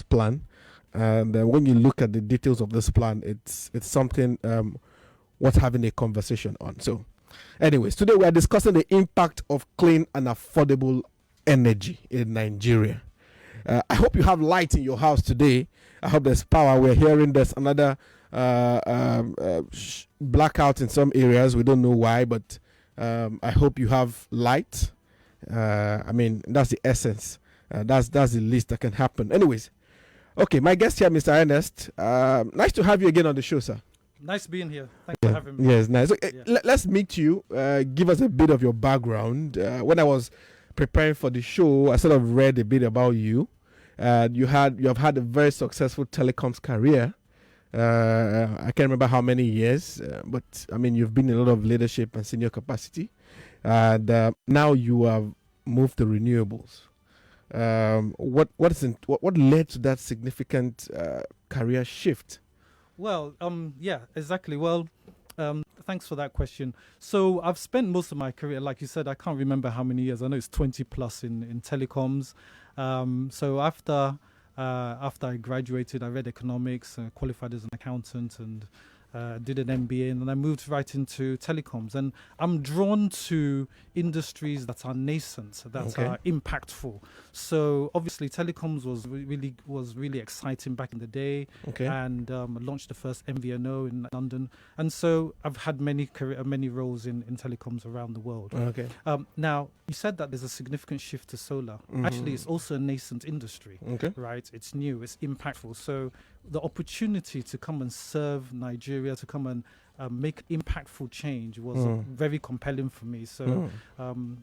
plan. And when you look at the details of this plan, it's something worth having a conversation on. So, anyways, today we are discussing the impact of clean and affordable energy in Nigeria. I hope you have light in your house today. I hope there's power. We're hearing there's another blackout in some areas. We don't know why, but I hope you have light. I mean, that's the essence. That's the least that can happen. Anyways, okay, my guest here, Mr. Ernest. Nice to have you again on the show, sir. Nice being here. Thanks for having me. Yes, nice. Okay, let's meet you. Give us a bit of your background. When I was preparing for the show, I sort of read a bit about you. You have had a very successful telecoms career. I can't remember how many years, but I mean, you've been in a lot of leadership and senior capacity. And now you have moved to renewables. What led to that significant career shift? Well, yeah, exactly. Well, thanks for that question. So I've spent most of my career, like you said, I can't remember how many years. I know it's 20 plus in telecoms. So after I graduated, I read economics, qualified as an accountant, and did an MBA, and then I moved right into telecoms. And I'm drawn to industries that are nascent, that are impactful. So obviously, telecoms was really exciting back in the day, and launched the first MVNO in London. And so I've had many roles in telecoms around the world. Now, you said that there's a significant shift to solar. Actually, it's also a nascent industry, right? It's new, it's impactful. So the opportunity to come and serve Nigeria, to come and make impactful change was very compelling for me. So,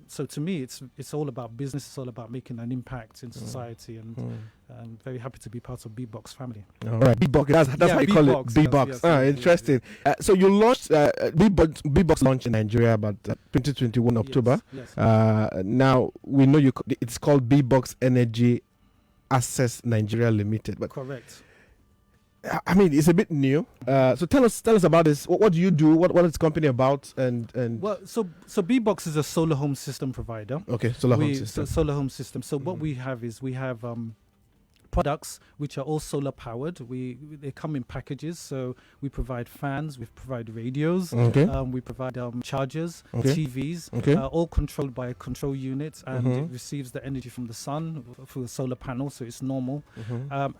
so to me, it's all about business. It's all about making an impact in society, and I'm very happy to be part of Bboxx family. All right, Bboxx. That's how you call it, Bboxx. Yes, interesting. So you launched Bboxx launched in Nigeria about 2021 October. Yes. Now we know it's called Bboxx Energy Access Nigeria Limited, but correct. I mean, it's a bit new. So tell us about this. What do you do? What is the company about? And well, so Bboxx is a solar home system provider. Okay, solar home system. Solar home system. So what we have is products which are all solar powered. They come in packages. So we provide fans, we provide radios, we provide chargers, TVs, all controlled by a control unit, and it receives the energy from the sun through a solar panel, so it's normal.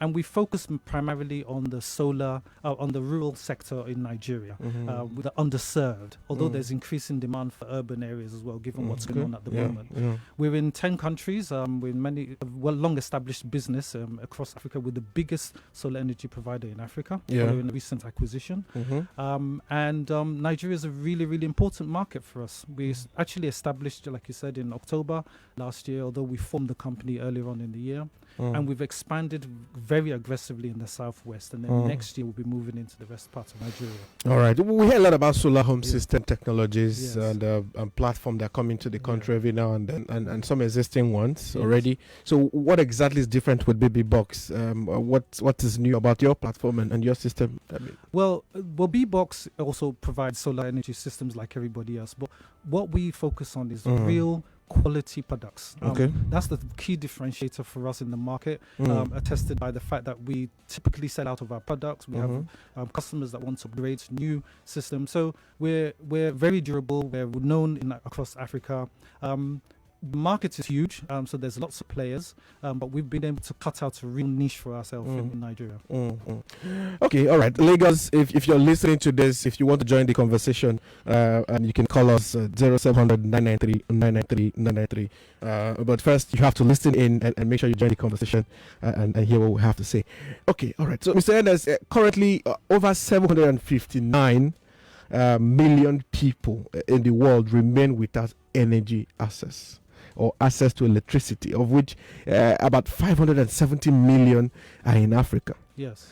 And we focus primarily on the solar, on the rural sector in Nigeria, with the underserved, although there's increasing demand for urban areas as well, given what's going on at the moment. We're in 10 countries, with many long-established business across Africa. We're the biggest solar energy provider in Africa, following a recent acquisition. And Nigeria is a really, really important market for us. We actually established, like you said, in October last year, although we formed the company earlier on in the year. And we've expanded very aggressively in the southwest, and then next year we'll be moving into the rest parts of Nigeria. All right. We hear a lot about solar home system technologies and platform that come into the country every now and then, and some existing ones already. So what exactly is different with Bboxx? What is new about your platform and your system? I mean, well, Bboxx also provides solar energy systems like everybody else, but what we focus on is real quality products. That's the key differentiator for us in the market, attested by the fact that we typically sell out of our products. We have customers that want to upgrade new systems. So we're very durable. We're known across Africa. The market is huge, so there's lots of players, but we've been able to cut out a real niche for ourselves in Nigeria. Okay, all right. Lagos, if you're listening to this, if you want to join the conversation, and you can call us 0700 993 993 993. But first, you have to listen in and make sure you join the conversation and hear what we have to say. Okay, all right. So, Mr. Ernest, currently over 759 million people in the world remain without energy access, or access to electricity, of which about 570 million are in Africa. Yes.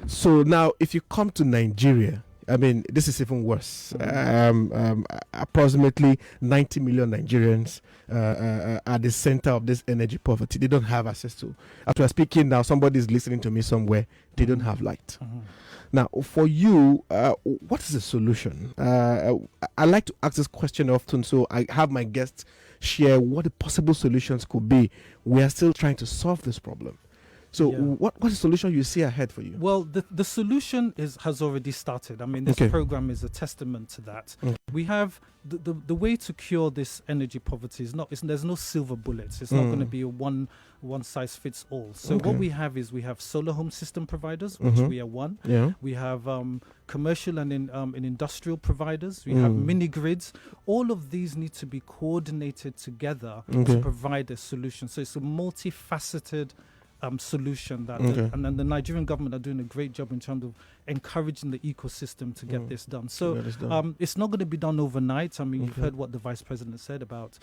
So now, if you come to Nigeria, I mean, this is even worse. Approximately 90 million Nigerians are at the center of this energy poverty. They don't have access to. As we're speaking now, somebody is listening to me somewhere. They don't have light. Now, for you, what is the solution? I like to ask this question often, so I have my guests share what the possible solutions could be. We are still trying to solve this problem. So Yeah. what's the solution you see ahead for you? Well, the solution has already started. I mean, this Okay. program is a testament to that. Okay. We have the way to cure this energy poverty is there's no silver bullets. It's not going to be a one size fits all. So Okay. what we have is we have solar home system providers, which we are one. Yeah. We have commercial and industrial providers. We have mini grids. All of these need to be coordinated together Okay. to provide a solution. So it's a multifaceted solution that and then the Nigerian government are doing a great job in terms of encouraging the ecosystem to get this done. So it's not going to be done overnight. I mean, you've heard what the Vice President said about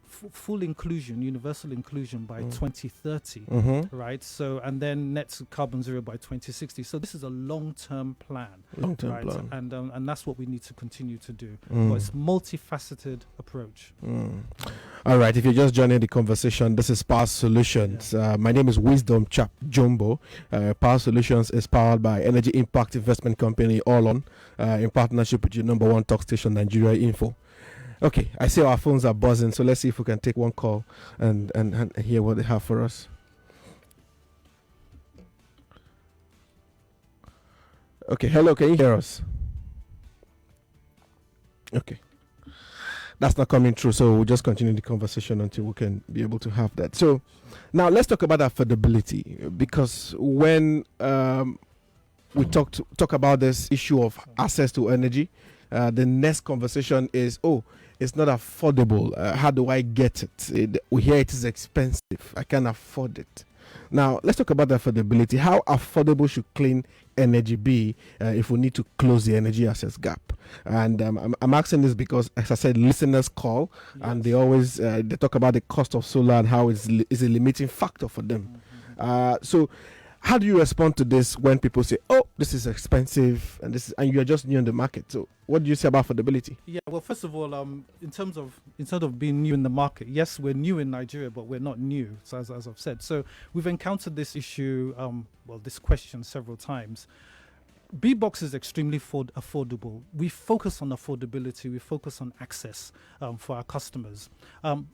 full inclusion, universal inclusion by 2030, right? So, and then net carbon zero by 2060. So this is a long-term plan, right? And that's what we need to continue to do. But it's multifaceted approach. All right, if you're just joining the conversation, this is Power Solutions. My name is Wisdom Chapp-Jumbo. Power Solutions is powered by Energy Impact Investment Company, All in partnership with your number one talk station, Nigeria Info. Okay, I see our phones are buzzing, so let's see if we can take one call and hear what they have for us. Okay, hello, can you hear us? Okay. That's not coming through, so we'll just continue the conversation until we can be able to have that. So now let's talk about affordability, because when we talk about this issue of access to energy, the next conversation is, it's not affordable. How do I get it? We hear it is expensive. I can't afford it. Now, let's talk about affordability. How affordable should clean energy be if we need to close the energy access gap? And I'm asking this because, as I said, listeners call and they always they talk about the cost of solar and how it's a limiting factor for them. So how do you respond to this when people say, this is expensive and you're just new in the market? So what do you say about affordability? Yeah, well, first of all, in terms of being new in the market, yes, we're new in Nigeria, but we're not new, so as I've said. So we've encountered this issue, this question several times. Bboxx is extremely affordable. We focus on affordability. We focus on access for our customers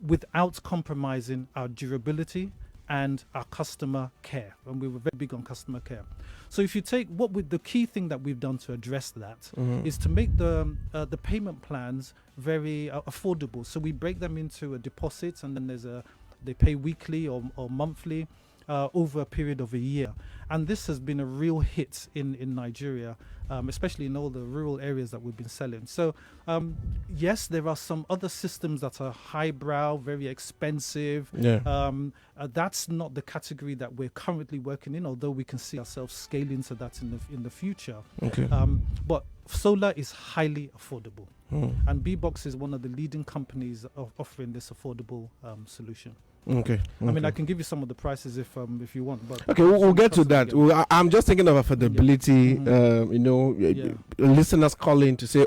without compromising our durability and our customer care, and we were very big on customer care. So if you take the key thing that we've done to address that is to make the payment plans very affordable. So we break them into a deposit, and then they pay weekly or monthly over a period of a year. And this has been a real hit in Nigeria, especially in all the rural areas that we've been selling. So yes, there are some other systems that are highbrow, very expensive. That's not the category that we're currently working in, although we can see ourselves scaling to that in the future. But solar is highly affordable, and Bboxx is one of the leading companies offering this affordable solution. I mean, I can give you some of the prices if you want. But we'll get to that. I'm just thinking of affordability. Listeners call in to say,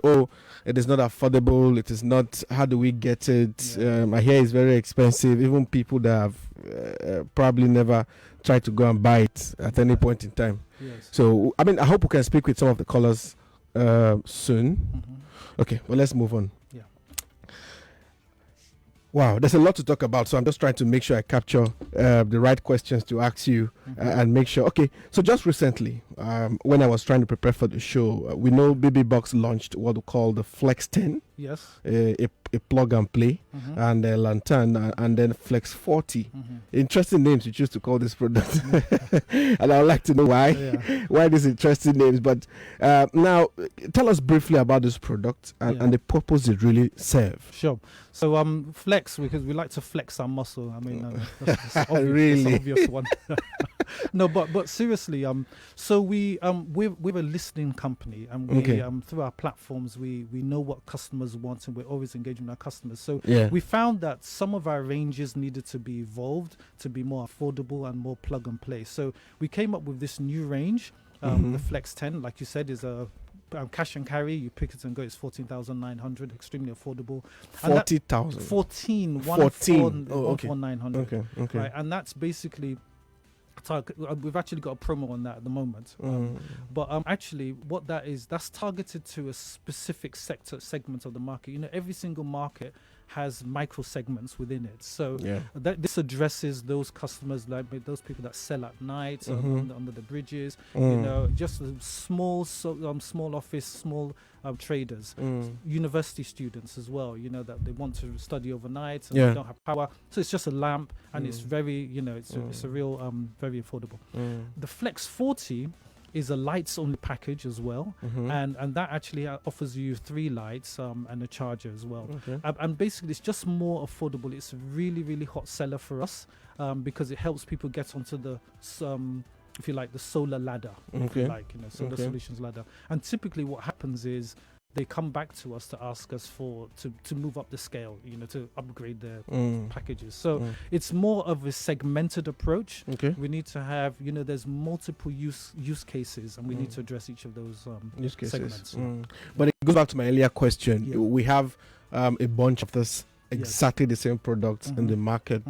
it is not affordable. It is not. How do we get it? I hear it's very expensive. Even people that have probably never tried to go and buy it at any point in time. So, I mean, I hope we can speak with some of the callers soon. Okay, well, let's move on. Wow, there's a lot to talk about, so I'm just trying to make sure I capture the right questions to ask you and make sure. Okay, so just recently, when I was trying to prepare for the show, we know Bboxx launched what we call the Flex 10. Yes. A plug and play, and a lantern, and then Flex 40. Interesting names you choose to call this product. And I would like to know why these interesting names. But now, tell us briefly about this product and the purpose it really serves. Sure. So Flex, because we like to flex our muscle. I mean, that's obvious, really? that's an obvious one. No, but seriously, so we're a listening company, and we through our platforms we know what customers want, and we're always engaging with our customers. So we found that some of our ranges needed to be evolved to be more affordable and more plug and play. So we came up with this new range. The Flex 10, like you said, is a cash and carry. You pick it and go. It's 14,900, extremely affordable. 40,000. 14. 14,900. Okay. Right, and that's basically. We've actually got a promo on that at the moment, but actually what that is, that's targeted to a specific segment of the market. You know, every single market has micro segments within it. So Yeah. this addresses those customers, like those people that sell at night under the bridges. Just small office, small traders, university students as well. That they want to study overnight and they don't have power, so it's just a lamp, and it's very, it's a real very affordable. The Flex 40 is a lights only package as well, and that actually offers you 3 lights and a charger as well. And basically it's just more affordable. It's a really, really hot seller for us because it helps people get onto the if you like, the solar ladder, if you like, solar solutions ladder. And typically what happens is they come back to us to ask us to move up the scale, to upgrade their packages. So it's more of a segmented approach. We need to have, there's multiple use cases, and we need to address each of those use cases. Segments. But it goes back to my earlier question. Yeah. We have a bunch of this exactly the same products in the market.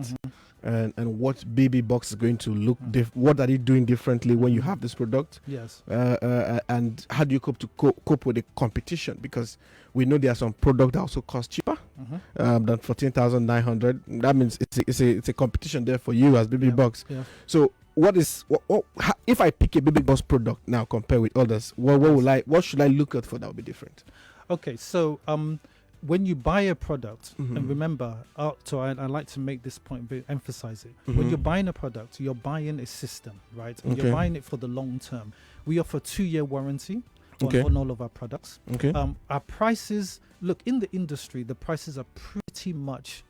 And what Bboxx is going to look what are they doing differently when you have this product? Yes. And how do you cope with the competition? Because we know there are some products that also cost cheaper than 14,900. That means it's a competition there for you as Bboxx. Yeah. So what if I pick a Bboxx product now compared with others? What should I look at for that will be different? Okay, so when you buy a product, and remember, so I like to make this point, emphasize it. When you're buying a product, you're buying a system, right? And you're buying it for the long term. We offer 2-year warranty on all of our products. Our prices, look, in the industry, the prices are pretty much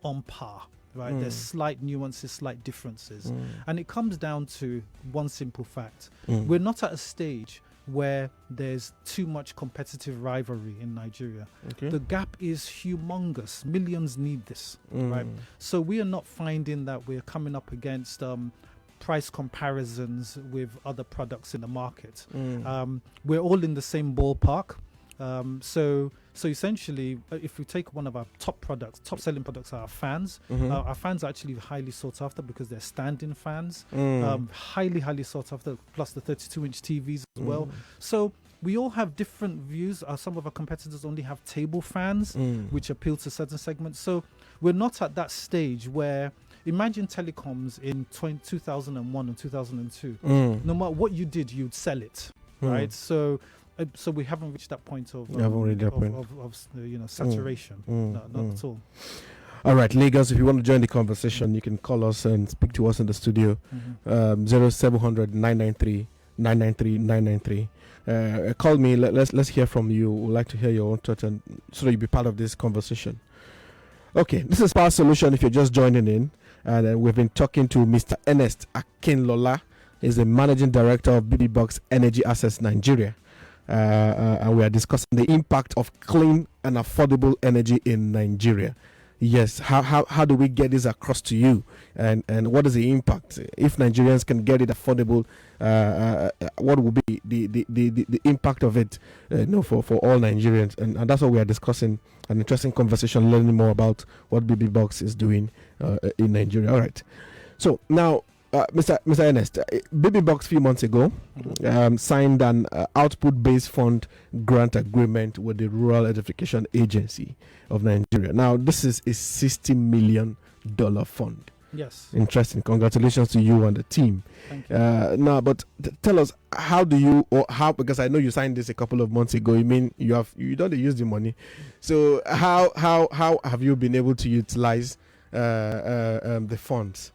on par, right? There's slight nuances, slight differences. And it comes down to one simple fact. We're not at a stage where there's too much competitive rivalry in Nigeria. The gap is humongous. Millions need this, right? So we are not finding that we're coming up against price comparisons with other products in the market. We're all in the same ballpark. So essentially, if we take one of our top selling products are our fans. Our fans are actually highly sought after because they're standing fans, highly sought after, plus the 32-inch TVs as well. So we all have different views. Some of our competitors only have table fans, which appeal to certain segments. So we're not at that stage where, imagine telecoms in 2001 and 2002. No matter what you did, you'd sell it, right? So we haven't reached that point of saturation. Not at all. All right, Lagos, if you want to join the conversation, you can call us and speak to us in the studio. 0700 993 993 993. Call me. Let's hear from you. We'd like to hear your own thoughts, and so that you'll be part of this conversation. Okay, this is Power Solution. If you're just joining in, and we've been talking to Mr. Ernest Akinlola. He's the managing director of Bboxx Energy Assets Nigeria. And we are discussing the impact of clean and affordable energy in Nigeria. Yes, how do we get this across to you, and what is the impact if Nigerians can get it affordable? What will be the impact of it? For all Nigerians, and that's what we are discussing. An interesting conversation, learning more about what Bboxx is doing in Nigeria. All right, so now. Mr. Ernest, Bboxx a few months ago signed an output-based fund grant agreement with the Rural Electrification Agency of Nigeria. Now, this is a $60 million fund. Yes. Interesting. Congratulations to you and the team. Thank you. Now, but tell us, because I know you signed this a couple of months ago. You mean you don't use the money. So how have you been able to utilize the funds?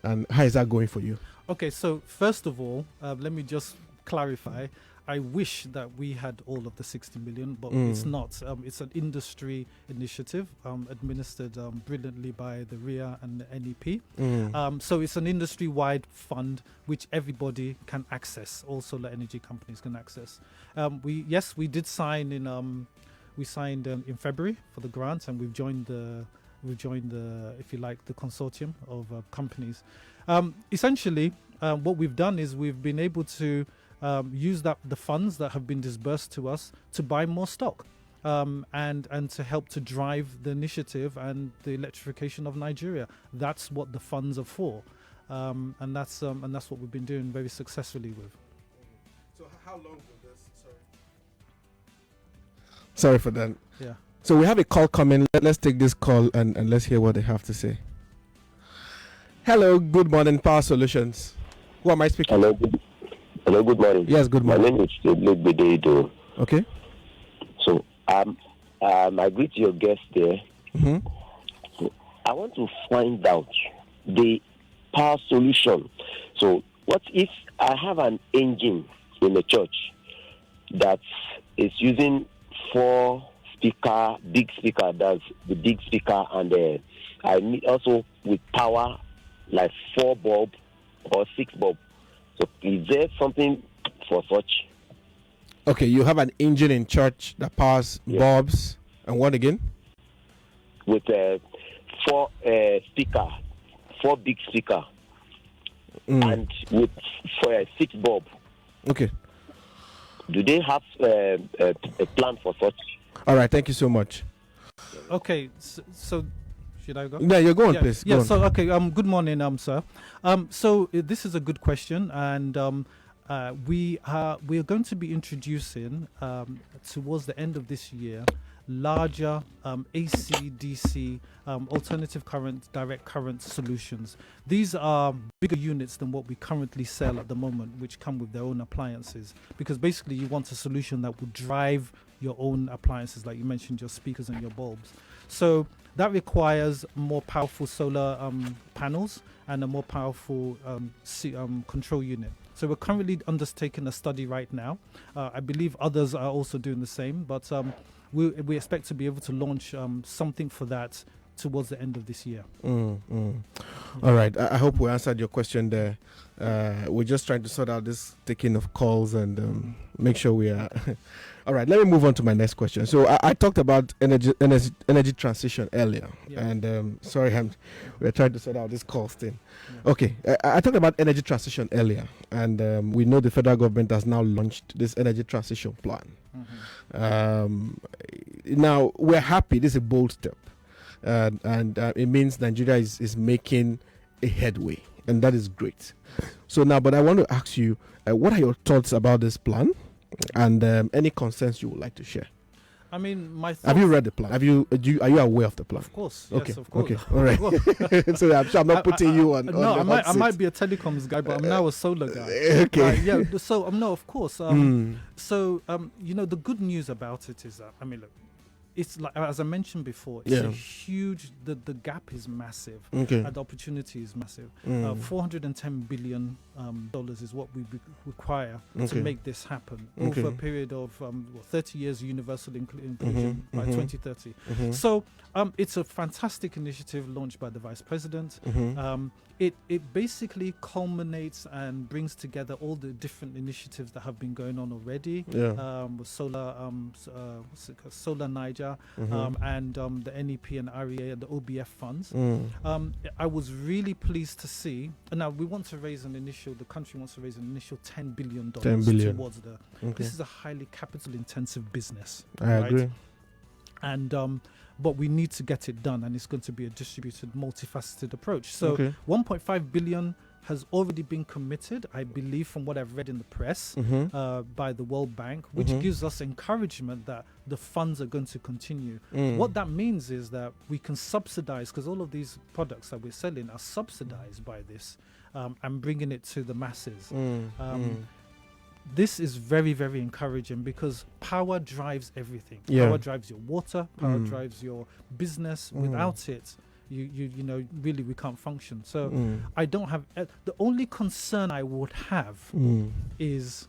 And how is that going for you? Okay, so first of all, let me just clarify. I wish that we had all of the 60 million, but it's not. It's an industry initiative administered brilliantly by the RIA and the NEP. So it's an industry-wide fund which everybody can access. All solar energy companies can access. We did sign in February for the grant, and we've joined the if you like, the consortium of companies. Essentially, what we've done is we've been able to use the funds that have been disbursed to us to buy more stock, and to help to drive the initiative and the electrification of Nigeria. That's what the funds are for, and that's what we've been doing very successfully with. So how long will this? Sorry for that. Yeah. So we have a call coming. Let's take this call and let's hear what they have to say. Hello, good morning, Power Solutions. Who am I speaking? Hello, good morning. Yes, good morning. My name is Bededo. Okay. So I greet your guest there. Mm-hmm. So I want to find out the power solution. So what if I have an engine in the church that is using big speaker, that's the big speaker, and I need also with power like 4 bulb or 6 bulb. So is there something for such? Okay, you have an engine in church that powers bulbs and what again? With 4 big speaker, and with 6 bulb. Okay. Do they have a plan for such? All right, thank you so much. Okay, so should I go? Yeah, you're going, please. Yeah. Go on. So okay. Good morning, sir. So this is a good question, and we are going to be introducing towards the end of this year larger AC/DC alternative current, direct current solutions. These are bigger units than what we currently sell at the moment, which come with their own appliances. Because basically, you want a solution that will drive your own appliances, like you mentioned, your speakers and your bulbs. So that requires more powerful solar panels and a more powerful control unit. So we're currently undertaking a study right now. I believe others are also doing the same, but we expect to be able to launch something for that towards the end of this year. All right. I hope we answered your question there. We're just trying to sort out this taking of calls and make sure we are. All right. Let me move on to my next question. So I talked about energy transition earlier, and sorry, we're trying to sort out this calls thing. Yeah. Okay. I talked about energy transition earlier, and we know the federal government has now launched this energy transition plan. Now we're happy. This is a bold step. And it means Nigeria is making a headway, and that is great. So now, but I want to ask you, what are your thoughts about this plan, and any concerns you would like to share? I mean, have you read the plan? Are you aware of the plan? Of course. Okay. Yes, of course. Okay. All right. So I'm sure I'm not putting you on. No, on I might be a telecoms guy, but I'm now a solar guy. Okay. Yeah. So no, of course. So the good news about it is that, I mean, look, it's like, as I mentioned before, it's a huge. The gap is massive, and the opportunity is massive. $410 billion is what we require to make this happen over a period of 30 years universal inclusion by 2030. So it's a fantastic initiative launched by the Vice President. It basically culminates and brings together all the different initiatives that have been going on already with Solar Niger and the NEP and REA and the OBF funds. I was really pleased to see. And now the country wants to raise an initial $10 billion towards the. This is a highly capital intensive business. I agree. And but we need to get it done, and it's going to be a distributed, multifaceted approach. So 1.5 billion has already been committed, I believe, from what I've read in the press, by the World Bank, which gives us encouragement that the funds are going to continue. What that means is that we can subsidize, because all of these products that we're selling are subsidized by this, and bringing it to the masses. This is very, very encouraging, because power drives everything. Power drives your water, power drives your business. Without it, you know, really we can't function. So I don't have the only concern I would have is,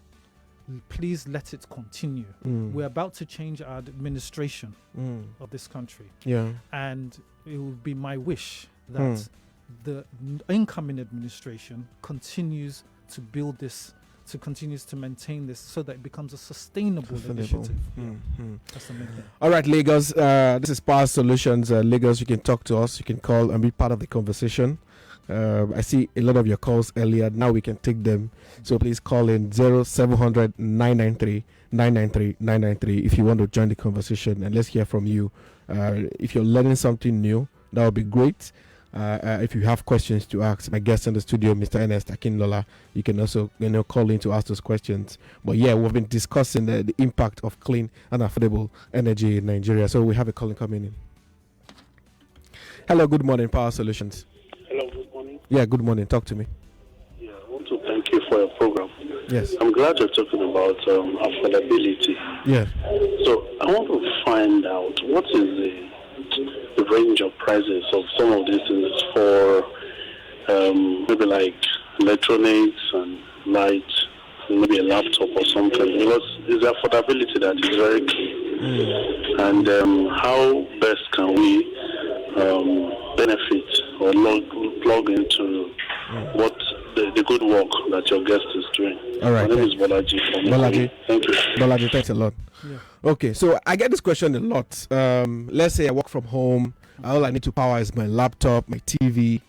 please let it continue. We're about to change our administration of this country, and it would be my wish that the incoming administration continues to build this, continues to maintain this, so that it becomes a sustainable initiative. That's the main thing. All right, Lagos. This is Power Solutions. Lagos, you can talk to us. You can call and be part of the conversation. I see a lot of your calls earlier. Now we can take them. So please call in 0700 993 993 993 if you want to join the conversation, and let's hear from you. If you're learning something new, that would be great. If you have questions to ask my guest in the studio, Mr. Ernest Akinlola, you can also call in to ask those questions. But yeah, we've been discussing the impact of clean and affordable energy in Nigeria. So we have a caller coming in. Hello, good morning, Power Solutions. Hello, good morning. Yeah, good morning. Talk to me. Yeah, I want to thank you for your program. Yes. I'm glad you're talking about affordability. Yeah. So I want to find out what is the range of prices of some of these things for maybe like electronics and light, maybe a laptop or something, because it's the affordability that is very key. And how best can we benefit or plug into what the good work that your guest is doing. All right. My name is Bolaji. Bolaji. Thank you. Bolaji, thanks a lot. Yeah. Okay, so I get this question a lot. Let's say I work from home. All I need to power is my laptop, my TV,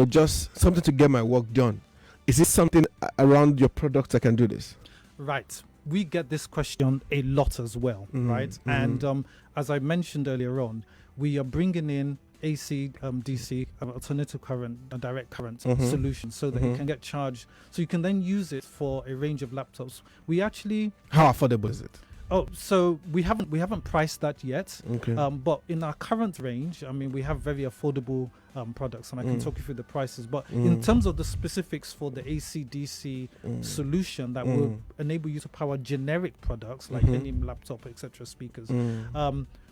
just something to get my work done. Is it something around your product that can do this? Right. We get this question a lot as well, right? And as I mentioned earlier on, we are bringing in AC, DC, alternative current, and direct current solutions so that you can get charged. So you can then use it for a range of laptops. We actually... How affordable is it? Oh, so we haven't priced that yet. Okay. But in our current range, I mean, we have very affordable products, and I can talk you through the prices. But in terms of the specifics for the AC/DC solution that will enable you to power generic products like any laptop, etc., speakers,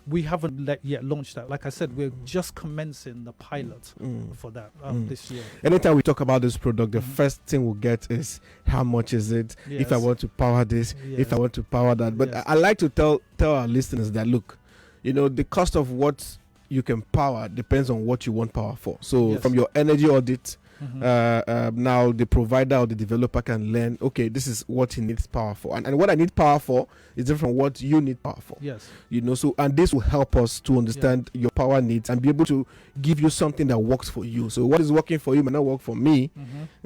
we haven't yet launched that. Like I said, we're just commencing the pilot for that this year. Anytime we talk about this product, the first thing we'll get is how much is it? Yes. If I want to power this, if I want to power that. But Yes. I like to tell our listeners that, look, the cost of what you can power depends on what you want power for. So Yes. from your energy audit, now the provider or the developer can learn, okay, this is what he needs power for. And what I need power for is different from what you need power for. Yes. And this will help us to understand your power needs and be able to give you something that works for you. So what is working for you may not work for me,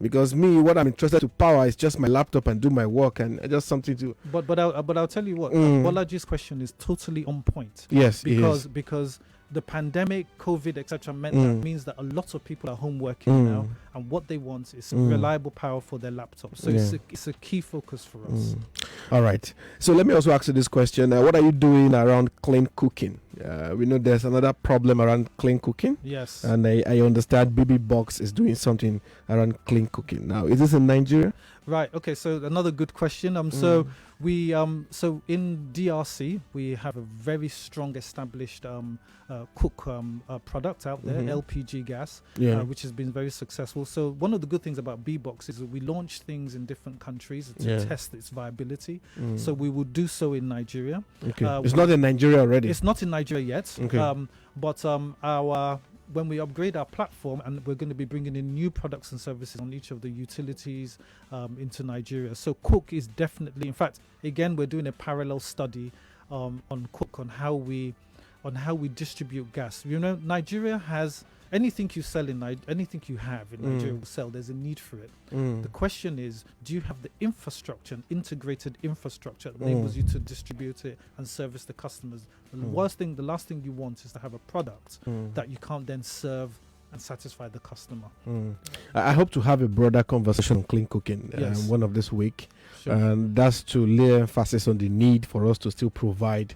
because what I'm interested to power is just my laptop and do my work and just something to... But I'll tell you what, Bolaji's question is totally on point. Yes, because the pandemic, COVID, etc., means that a lot of people are home working now, and what they want is reliable power for their laptops. So it's a key focus for us. All right. So let me also ask you this question: what are you doing around clean cooking? We know there's another problem around clean cooking. Yes. And I understand Bboxx is doing something around clean cooking now. Is this in Nigeria? Right. Okay. So another good question. So we so in DRC we have a very strong established cook product out there, LPG gas, which has been very successful. So one of the good things about Bboxx is that we launch things in different countries to test its viability. So we will do so in Nigeria. Okay. It's not in Nigeria already. It's not in Nigeria yet. Okay. But when we upgrade our platform, and we're going to be bringing in new products and services on each of the utilities into Nigeria. So Cook is definitely, in fact, again, we're doing a parallel study on Cook, on how we distribute gas. Nigeria has anything you sell anything you have in Nigeria will sell. There's a need for it. The question is, do you have the infrastructure, an integrated infrastructure that enables you to distribute it and service the customers? The last thing you want is to have a product that you can't then serve and satisfy the customer. I hope to have a broader conversation on clean cooking one of this week. Sure. And that's to lay emphasis on the need for us to still provide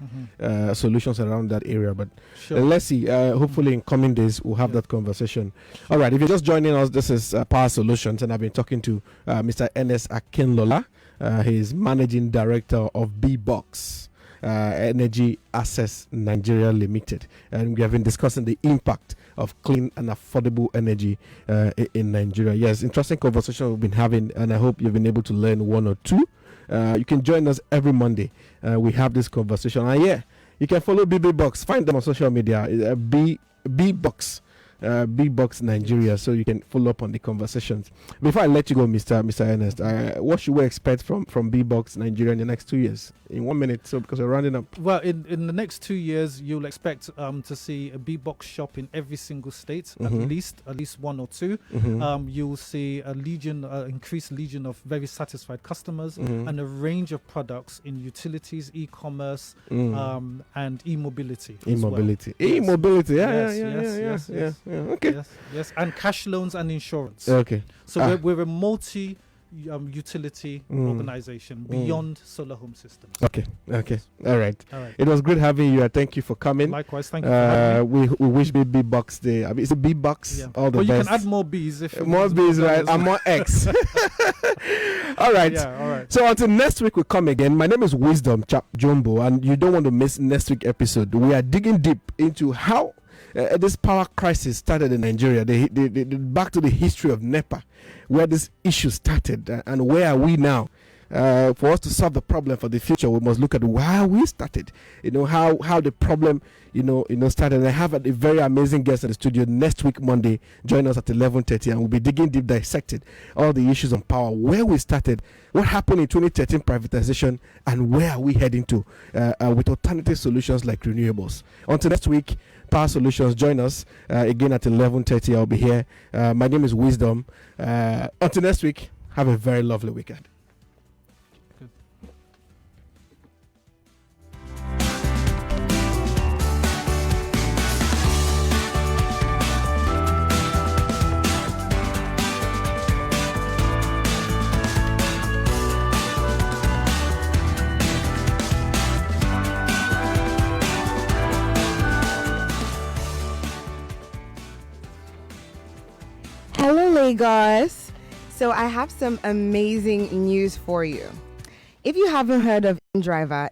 solutions around that area. But let's see. Hopefully in coming days, we'll have that conversation. Sure. All right. If you're just joining us, this is Power Solutions, and I've been talking to Mr. Ernest Akinlola. He's Managing Director of Bboxx Energy Access Nigeria Limited. And we have been discussing the impact of clean and affordable energy in Nigeria. Yes, interesting conversation we've been having, and I hope you've been able to learn one or two. You can join us every Monday. We have this conversation. And you can follow Bboxx. Find them on social media. Bboxx. Bboxx Nigeria, so you can follow up on the conversations. Before I let you go, Mr. Ernest, what should we expect from Bboxx Nigeria in the next 2 years? In 1 minute, so because we're rounding up. Well, in the next 2 years, you'll expect to see a Bboxx shop in every single state, at least one or two. You'll see increased legion of very satisfied customers, and a range of products in utilities, e-commerce, and e-mobility. E-mobility, yes. Yes. Okay. Yes, and cash loans and insurance. Okay. So we're a multi utility organization beyond solar home systems. Okay. All right. It was great having you. Thank you for coming. Likewise, thank you for having me. We wish Bboxx the. I mean, it's a Bboxx. All the best. You can add more B's if you more B's, right? And more X. All right. Yeah. All right. So until next week, we come again. My name is Wisdom Chapp-Jumbo, and you don't want to miss next week's episode. We are digging deep into how this power crisis started in Nigeria. Back to the history of NEPA, where this issue started, and where are we now? For us to solve the problem for the future, we must look at how we started. How the problem, started. And I have a very amazing guest in the studio next week, Monday. Join us at 11:30, and we'll be digging deep, dissecting all the issues on power, where we started, what happened in 2013 privatization, and where are we heading to with alternative solutions like renewables. Until next week, Power Solutions. Join us again at 11:30. I'll be here. My name is Wisdom. Until next week, have a very lovely weekend. Hello, Lagos. So I have some amazing news for you. If you haven't heard of InDriver,